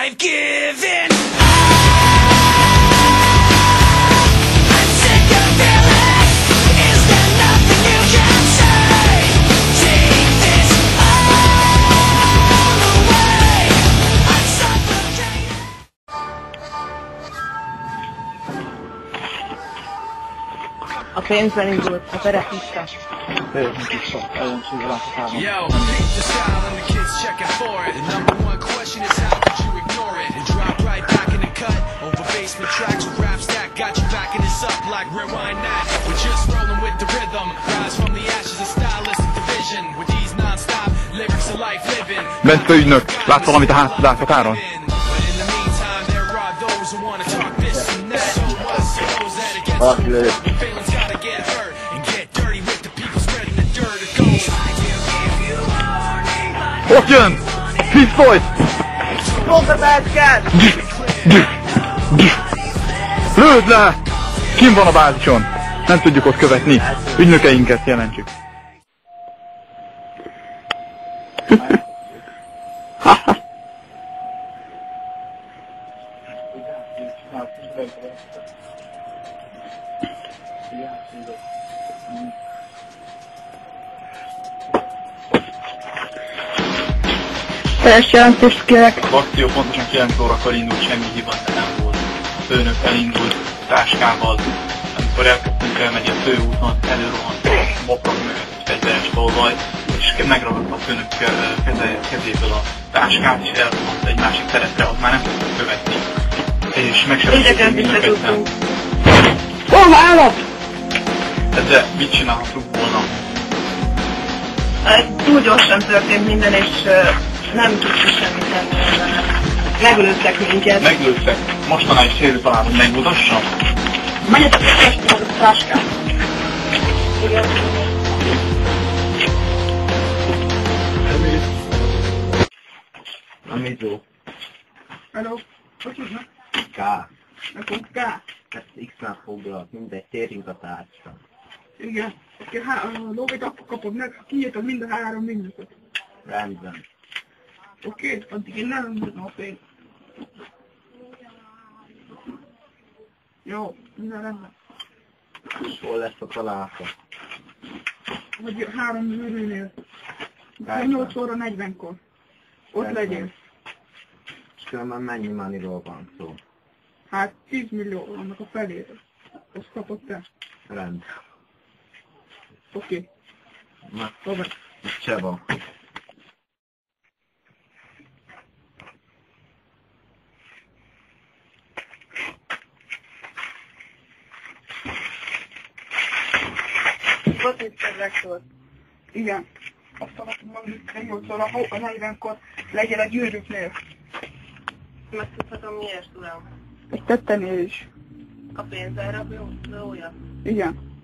life-giving. I'm sick of feeling. Is there nothing you can say? Take this all away. I'm suffocating. A pénzben indult, a perek vissza. Yo, the style and the kids checking for it. The number one question is how could you ignore it? And drop right back in the cut. Over basement tracks with rap stack. Got you backing this up like rewind that. We're just rolling with the rhythm. Rise from the ashes of stylistic division. With these non-stop lyrics of life living. Bent főügynök, látsz valamit a háttáron? Ott jön! Pisztolyt! Fogd a bácskát! Lőd le! Kim van a bázison? Nem tudjuk ott követni. Ügynökeinket jelentsük. Teljes jelentést kérek. Az akció pontosan 9 órakor indult, semmi hiba nem volt. A főnök elindult táskával. Amikor elkezdtünk elmenni a főúton, előrohant a moprak mögött fegyveres tolvaj, és megragadta a főnök kezéből a táskát, és elrohant egy másik terepre, ott már nem tudtuk követni. És megsebesültünk mindketten. Hol állat? Ezzel mit csinálhatunk volna? Túl gyorsan történt minden, és nem tudtuk semmit tenni. Megölődtek minket. Megöltek. Mostanáig sérül talán, hogy megmutassam? Menjetek a testben a táskát. Igen. Amizó. Hello. Hogy hívnak? K. Nekünk K. Ezt X-nál foglalt, mindegy, térjünk a tárcsa. Igen. Oké, a lóvét akkor kapod meg, kiírtad mind a 3 minutot. Rendben. Oké, addig én nem mondom a pénzt. Jó, minden rendben. És hol lesz a találka? Vagy 3 űrűnél. 8 óra 40-kor. Ott legyél. És különben mennyi moneyról van szó? Hát 10 millió annak a feléről. Azt kapod te. Rend. Oké. Na, Robert. itt se van. Volt itt egy rektor. Igen. Azt alatt mondjuk, hogy 8 óra 40-kor legyél a gyűrűknél. Megtudhatom miért, uram? Egy tettenél is. A pénz elrablója? Igen.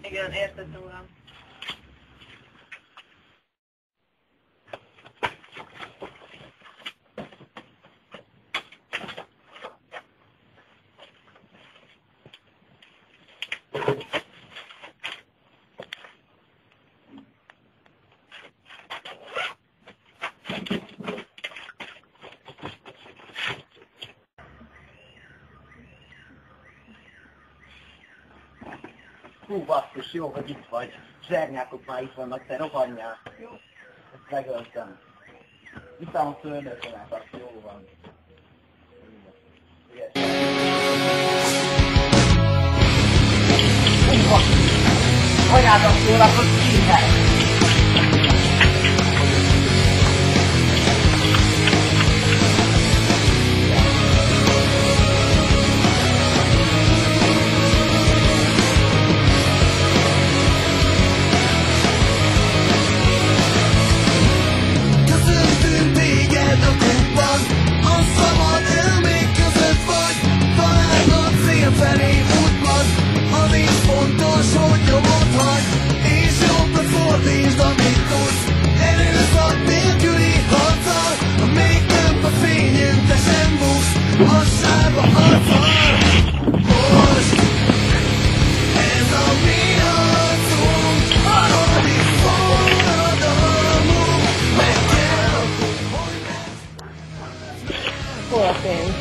Igen, értettem, uram. Hú, basszus, jó, hogy itt vagy. Zsernyákok már itt vannak, te rohanjál. Jó. Ezt megöltem. Vitám a főnökömet, azt jó van. Hú, basszus! Anyádat szólnak, hogy kívánj! Hol a pénz?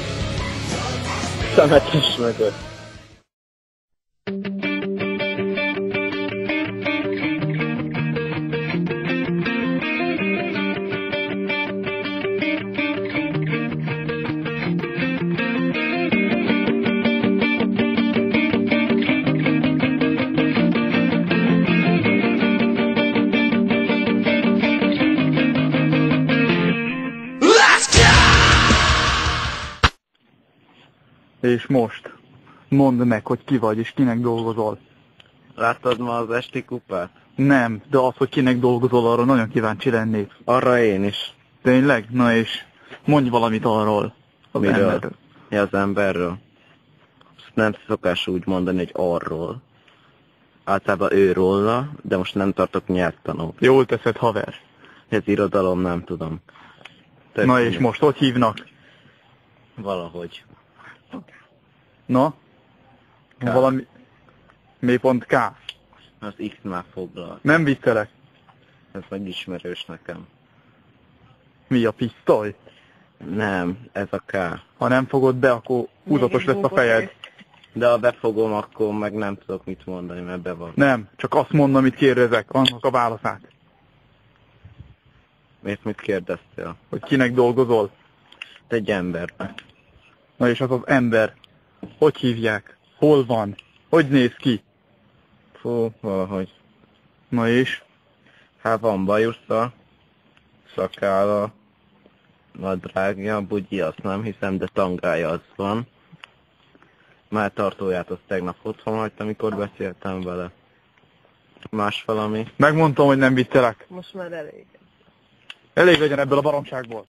Szemetes mögött. És most, mondd meg, hogy ki vagy és kinek dolgozol. Láttad ma az esti kupát? Nem, de az, hogy kinek dolgozol, arra nagyon kíváncsi lennék. Arra én is. Tényleg? Na és mondj valamit arról. Az Miről? emberről. Ja, az emberről. Azt nem szokás úgy mondani, hogy arról. Általában ő róla, de most nem tartok nyelvtanót. Jól teszed, haver. Ez irodalom, nem tudom. Tök Na és mindegy. most, hogy hívnak? Valahogy. Na? K. Valami... Mi pont K? Az X már foglal. Nem viccelek. Ez megismerős nekem. Mi a pisztoly? Nem, ez a K. Ha nem fogod be, akkor húzatos lesz a fejed. De ha befogom, akkor meg nem tudok mit mondani, mert be van. Nem, csak azt mondom, amit kérdezek, annak a válaszát. Miért mit kérdeztél? Hogy kinek dolgozol. Egy embernek. Na és az az ember. Hogy hívják? Hol van? Hogy néz ki? Fú, valahogy. Na és? Hát van bajusza, szakálla, nadrágja, bugyi azt nem hiszem, de tangája az van. Már tartóját azt tegnap otthon hagytam, amikor beszéltem vele. Más valami? Megmondtam, hogy nem viccelek. Most már elég. Elég legyen ebből a baromságból.